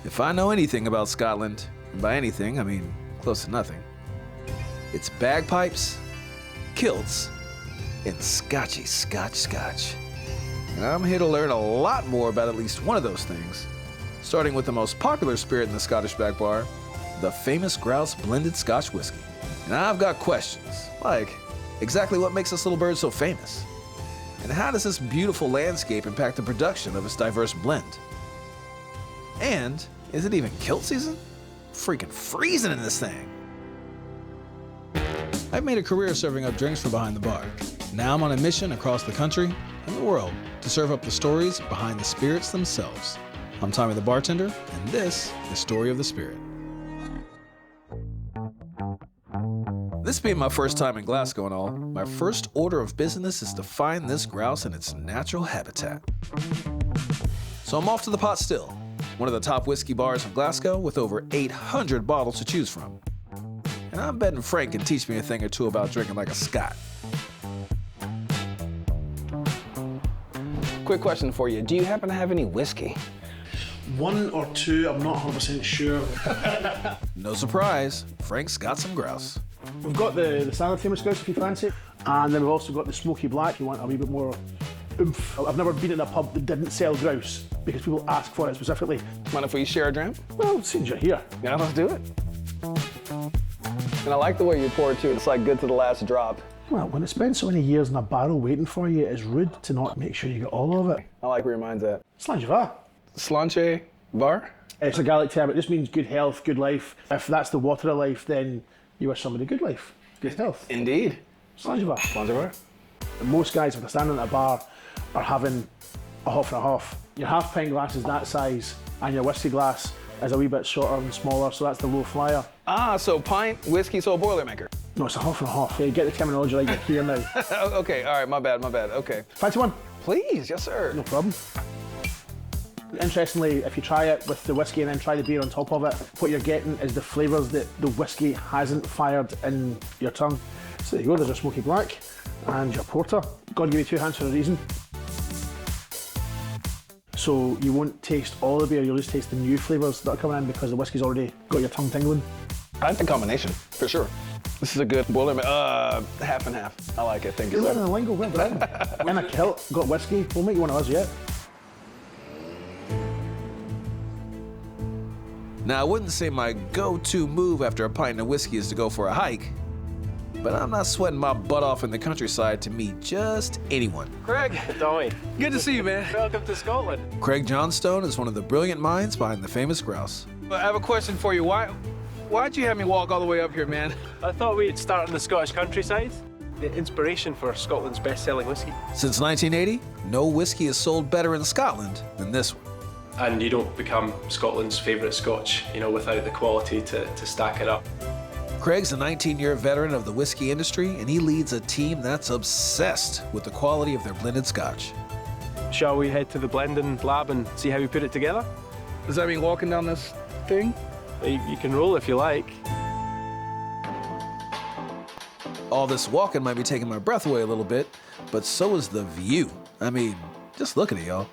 If I know anything about Scotland, and by anything I mean close to nothing, it's bagpipes, kilts, and Scotchy Scotch. And I'm here to learn a lot more about at least one of those things, starting with the most popular spirit in the Scottish back bar, the Famous Grouse blended Scotch whiskey. And I've got questions, like exactly what makes this little bird so famous? And how does this beautiful landscape impact the production of its diverse blend? And is it even kilt season? Freaking freezing in this thing. I've made a career serving up drinks from behind the bar. Now I'm on a mission across the country and the world to serve up the stories behind the spirits themselves. I'm Tommy the Bartender, and this is Story of the Spirit. This being my first time in Glasgow and all, my first order of business is to find this grouse in its natural habitat. So I'm off to the Pot Still, one of the top whiskey bars in Glasgow with over 800 bottles to choose from. And I'm betting Frank can teach me a thing or two about drinking like a Scot. Quick question for you. Do you happen to have any whiskey? One or two, I'm not 100% sure. No surprise, Frank's got some grouse. We've got the standard Famous Grouse if you fancy, and then we've also got the smoky black if you want a wee bit more oomph. I've never been in a pub that didn't sell grouse because people ask for it specifically. Mind if we share a drink? Well, since you're here. Yeah, let's do it. And I like the way you pour it too. It's like good to the last drop. Well, when it's spent so many years in a barrel waiting for you, it's rude to not make sure you get all of it. I like where your mind's at. Slanjava. Slanche bar? It's a Gaelic term. It just means good health, good life. If that's the water of life, then you wish somebody good life, good health. Indeed. Slanjava. Slanche bar? Most guys, if they're standing at a bar, are having a half and a half. Your half pint glass is that size, and your whiskey glass is a wee bit shorter and smaller, so that's the low flyer. Ah, so pint, whiskey, so a Boilermaker. No, it's a half and a half. Yeah, get the terminology right here now. Okay, all right, my bad, okay. Fancy one? Please, yes sir. No problem. Interestingly, if you try it with the whiskey and then try the beer on top of it, what you're getting is the flavours that the whiskey hasn't fired in your tongue. So there you go, there's your smoky black and your porter. God gave you two hands for a reason. So you won't taste all the beer, you'll just taste the new flavours that are coming in because the whiskey's already got your tongue tingling. I like the combination, for sure. This is a good Boilermaker, half and half. I like it, thank you, You're sir. learning the lingo, well done. In a kilt, got whiskey, we'll make you one of us yet. Now, I wouldn't say my go-to move after a pint of whiskey is to go for a hike, but I'm not sweating my butt off in the countryside to meet just anyone. Craig, Tommy, good to see you, man. welcome to Scotland. Craig Johnstone is one of the brilliant minds behind the Famous Grouse. I have a question for you. Why'd you have me walk all the way up here, man? I thought we'd start in the Scottish countryside. The inspiration for Scotland's best-selling whiskey. Since 1980, no whiskey is sold better in Scotland than this one. And you don't become Scotland's favourite Scotch, without the quality to stack it up. Craig's a 19-year veteran of the whiskey industry, and he leads a team that's obsessed with the quality of their blended Scotch. Shall we head to the blending lab and see how we put it together? Does that mean walking down this thing? You can roll if you like. All this walking might be taking my breath away a little bit, but so is the view. I mean, just look at it, y'all.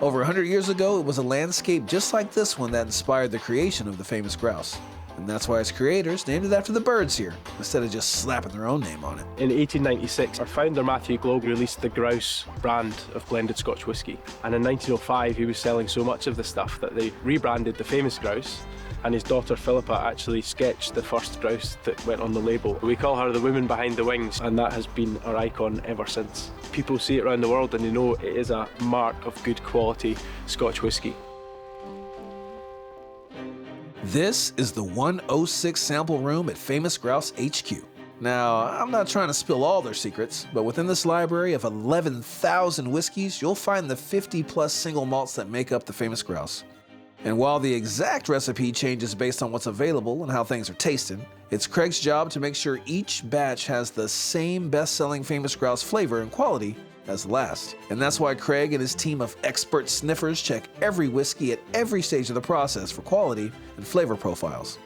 Over 100 years ago, it was a landscape just like this one that inspired the creation of the Famous Grouse. And that's why its creators named it after the birds here, instead of just slapping their own name on it. In 1896, our founder Matthew Globe released the Grouse brand of blended Scotch whisky. And in 1905, he was selling so much of the stuff that they rebranded the Famous Grouse, and his daughter Philippa actually sketched the first grouse that went on the label. We call her the woman behind the wings, and that has been our icon ever since. People see it around the world and they know it is a mark of good quality Scotch whisky. This is the 106 sample room at Famous Grouse HQ. Now, I'm not trying to spill all their secrets, but within this library of 11,000 whiskeys, you'll find the 50+ single malts that make up the Famous Grouse. And while the exact recipe changes based on what's available and how things are tasting, it's Craig's job to make sure each batch has the same best-selling Famous Grouse flavor and quality as the last. And that's why Craig and his team of expert sniffers check every whiskey at every stage of the process for quality and flavor profiles.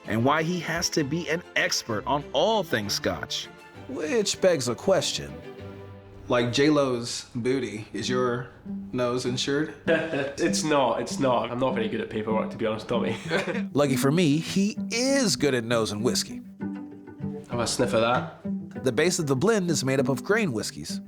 And why he has to be an expert on all things Scotch. Which begs a question. Like J-Lo's booty, is your nose insured? It's not. I'm not very good at paperwork, to be honest, Tommy. Lucky for me, he is good at nosing whiskey. Have a sniff of that. The base of the blend is made up of grain whiskeys.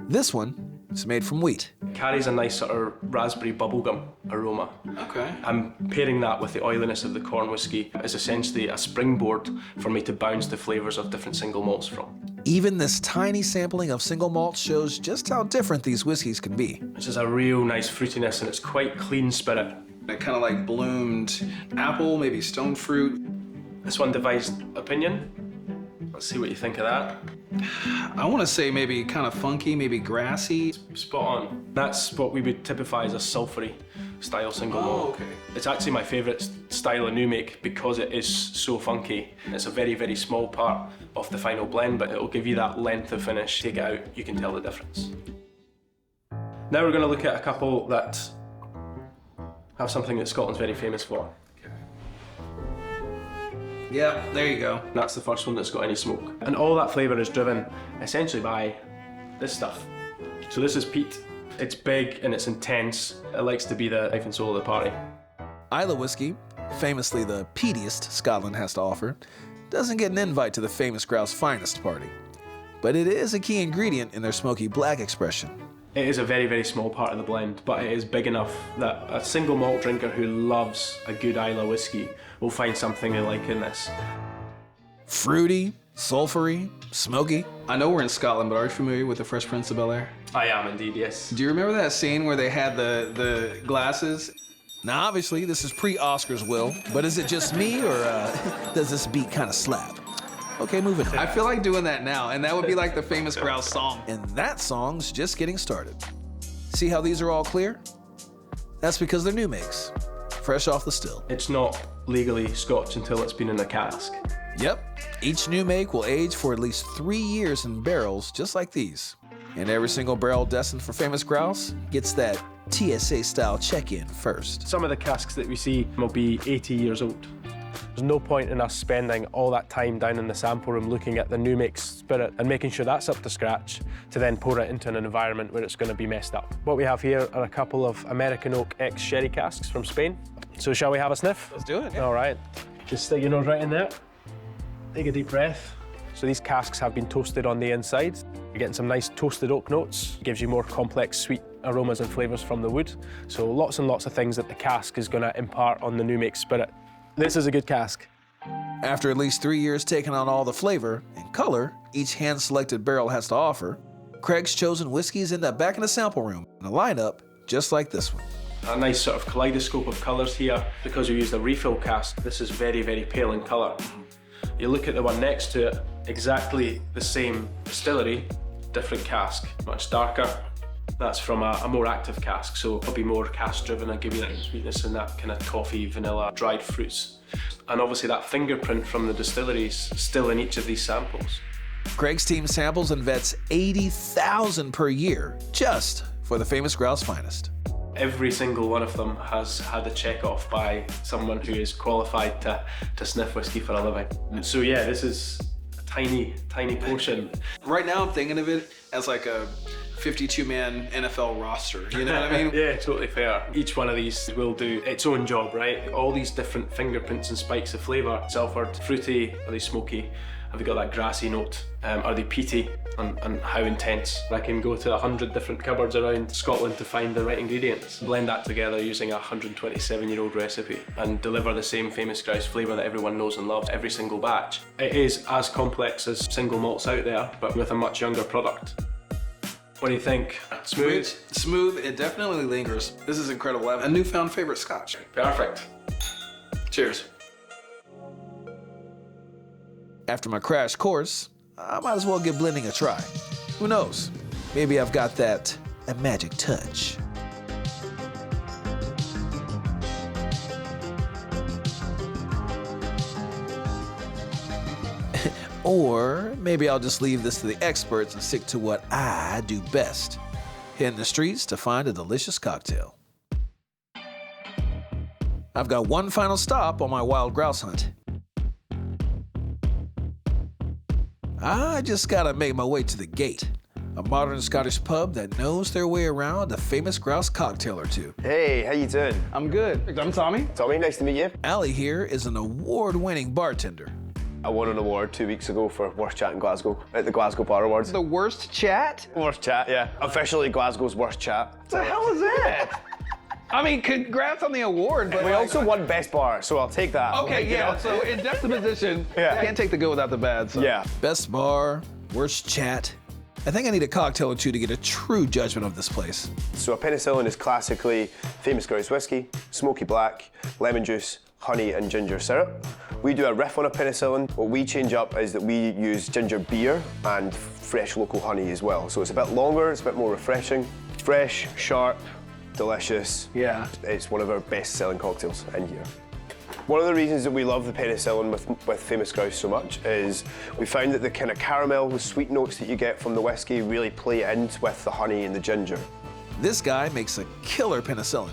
This one is made from wheat. Carries a nice sort of raspberry bubblegum aroma. Okay. I'm pairing that with the oiliness of the corn whiskey as essentially a springboard for me to bounce the flavours of different single malts from. Even this tiny sampling of single malt shows just how different these whiskeys can be. This is a real nice fruitiness and it's quite clean spirit. It kind of like bloomed apple, maybe stone fruit. This one divides opinion. Let's see what you think of that. I want to say maybe kind of funky, maybe grassy. Spot on. That's what we would typify as a sulphury style single malt. okay. It's actually my favourite style of new make because it is so funky. It's a very, very small part of the final blend, but it'll give you that length of finish. Take it out, you can tell the difference. Now we're going to look at a couple that have something that Scotland's very famous for. Yeah, there you go. That's the first one that's got any smoke. And all that flavour is driven essentially by this stuff. So this is peat. It's big and it's intense. It likes to be the life and soul of the party. Islay whiskey, famously the peatiest Scotland has to offer, doesn't get an invite to the Famous Grouse finest party. But it is a key ingredient in their smoky black expression. It is a very, very small part of the blend, but it is big enough that a single malt drinker who loves a good Islay whiskey will find something they like in this. Fruity, sulphury, smoky. I know we're in Scotland, but are you familiar with the Fresh Prince of Bel-Air? I am indeed, yes. Do you remember that scene where they had the glasses? Now, obviously, this is pre-Oscars, Will, but is it just me, or does this beat kind of slap? Okay, moving on. I feel like doing that now, and that would be like the Famous Grouse song. And that song's just getting started. See how these are all clear? That's because they're new makes, fresh off the still. It's not legally Scotch until it's been in a cask. Yep, each new make will age for at least 3 years in barrels just like these. And every single barrel destined for Famous Grouse gets that TSA-style check-in first. Some of the casks that we see will be 80 years old. There's no point in us spending all that time down in the sample room looking at the new make spirit and making sure that's up to scratch to then pour it into an environment where it's going to be messed up. What we have here are a couple of American oak ex-sherry casks from Spain. So shall we have a sniff? Let's do it. Yeah. All right. Just stick your nose right in there. Take a deep breath. So these casks have been toasted on the inside. You're getting some nice toasted oak notes. It gives you more complex sweet aromas and flavours from the wood. So lots and lots of things that the cask is going to impart on the new make spirit. This is a good cask. After at least 3 years taking on all the flavor and color each hand-selected barrel has to offer, Craig's chosen whiskeys end up back in the sample room in a lineup just like this one. A nice sort of kaleidoscope of colours here. Because we used a refill cask, this is very, very pale in colour. You look at the one next to it, exactly the same distillery, different cask, much darker. That's from a more active cask, so it'll be more cask driven and give you that sweetness and that kind of toffee, vanilla, dried fruits. And obviously that fingerprint from the distilleries still in each of these samples. Craig's team samples and vets 80,000 per year just for the Famous Grouse finest. Every single one of them has had a check off by someone who is qualified to sniff whiskey for a living. So yeah, this is a tiny, tiny portion. Right now I'm thinking of it as like a 52-man NFL roster, you know what I mean? Yeah, totally fair. Each one of these will do its own job, right? All these different fingerprints and spikes of flavour. Sulphured, fruity, are they smoky? Have they got that grassy note? Are they peaty? And how intense? I can go to 100 different cupboards around Scotland to find the right ingredients. Blend that together using a 127-year-old recipe and deliver the same Famous Grouse flavour that everyone knows and loves every single batch. It is as complex as single malts out there, but with a much younger product. What do you think? Smooth? Smooth, it definitely lingers. This is incredible. I have a newfound favorite Scotch. Perfect. Cheers. After my crash course, I might as well give blending a try. Who knows? Maybe I've got that a magic touch. Or maybe I'll just leave this to the experts and stick to what I do best. Hit the streets to find a delicious cocktail. I've got one final stop on my wild grouse hunt. I just gotta make my way to the gate, a modern Scottish pub that knows their way around a famous grouse cocktail or two. Hey, how you doing? I'm good. I'm Tommy. Tommy, nice to meet you. Ali here is an award-winning bartender. I won an award 2 weeks ago for Worst Chat in Glasgow at the Glasgow Bar Awards. The worst chat? Worst Chat, yeah. Officially Glasgow's Worst Chat. What the hell is that? I mean, congrats on the award, but We also won Best Bar, so I'll take that. Okay, yeah, so in juxtaposition, Yeah. can't take the good without the bad. So. Yeah. Best bar, worst chat. I think I need a cocktail or two to get a true judgment of this place. So a penicillin is classically Famous Grouse whiskey, smoky black, lemon juice, honey and ginger syrup. We do a riff on a penicillin. What we change up is that we use ginger beer and fresh local honey as well. So it's a bit longer, it's a bit more refreshing. Fresh, sharp, delicious. Yeah. It's one of our best-selling cocktails in here. One of the reasons that we love the penicillin with Famous Grouse so much is we found that the kind of caramel, the sweet notes that you get from the whiskey really play in with the honey and the ginger. This guy makes a killer penicillin.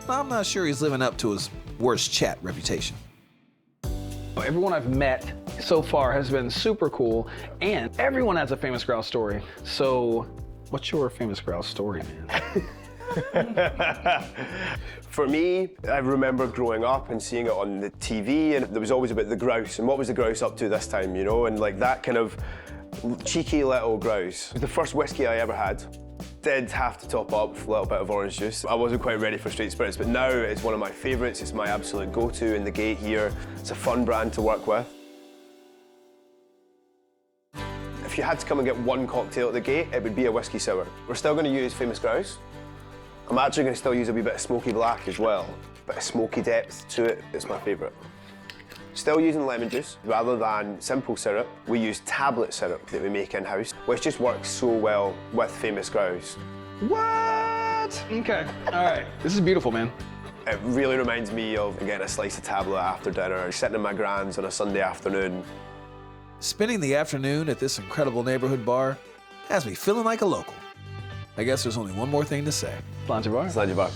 I'm not sure he's living up to his worst chat reputation. Everyone I've met so far has been super cool, and everyone has a Famous Grouse story. So, what's your Famous Grouse story, man? For me, I remember growing up and seeing it on the TV, and there was always about the grouse, and what was the grouse up to this time, you know? And like that kind of cheeky little grouse. It was the first whiskey I ever had. Did have to top up with a little bit of orange juice. I wasn't quite ready for straight spirits, but now it's one of my favourites. It's my absolute go-to in the gate here. It's a fun brand to work with. If you had to come and get one cocktail at the gate, it would be a whiskey sour. We're still going to use Famous Grouse. I'm actually going to still use a wee bit of smoky black as well. Bit of smoky depth to it. It's my favourite. Still using lemon juice. Rather than simple syrup, we use tablet syrup that we make in-house, which just works so well with Famous Grouse. What? Okay, all right. This is beautiful, man. It really reminds me of getting a slice of tablet after dinner, sitting in my grand's on a Sunday afternoon. Spending the afternoon at this incredible neighborhood bar has me feeling like a local. I guess there's only one more thing to say. Sláinte bar. Slide your bar.